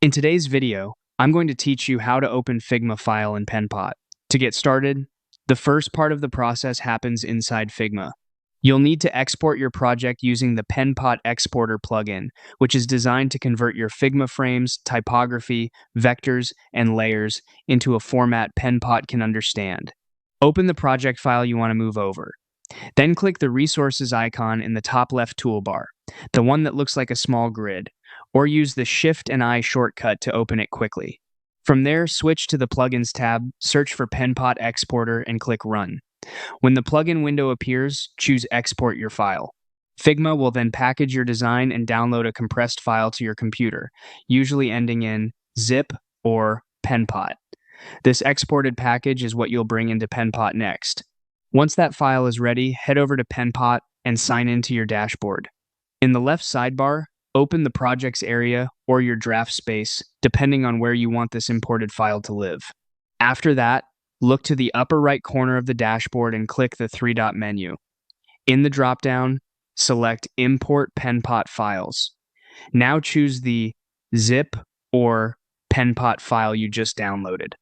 In today's video, I'm going to teach you how to open Figma file in Penpot. To get started, the first part of the process happens inside Figma. You'll need to export your project using the Penpot Exporter plugin, which is designed to convert your Figma frames, typography, vectors, and layers into a format Penpot can understand. Open the project file you want to move over. Then click the Resources icon in the top left toolbar, the one that looks like a small grid, or use the Shift and I shortcut to open it quickly. From there, switch to the Plugins tab, search for Penpot Exporter, and click Run. When the plugin window appears, choose Export your file. Figma will then package your design and download a compressed file to your computer, usually ending in zip or Penpot. This exported package is what you'll bring into Penpot next. Once that file is ready, head over to Penpot and sign into your dashboard. In the left sidebar, open the projects area or your draft space, depending on where you want this imported file to live. After that, look to the upper right corner of the dashboard and click the three-dot menu. In the dropdown, select Import Penpot Files. Now choose the zip or Penpot file you just downloaded.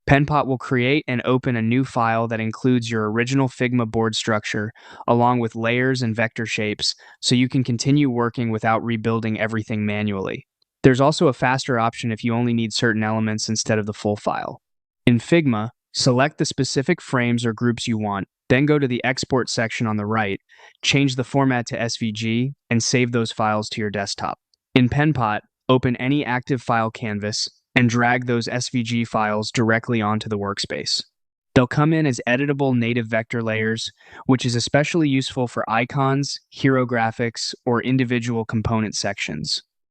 Penpot will create and open a new file that includes your original Figma board structure, along with layers and vector shapes, so you can continue working without rebuilding everything manually. There's also a faster option if you only need certain elements instead of the full file. In Figma, select the specific frames or groups you want, then go to the Export section on the right, change the format to SVG, and save those files to your desktop. In Penpot, open any active file canvas, and drag those SVG files directly onto the workspace. They'll come in as editable native vector layers, which is especially useful for icons, hero graphics, or individual component sections.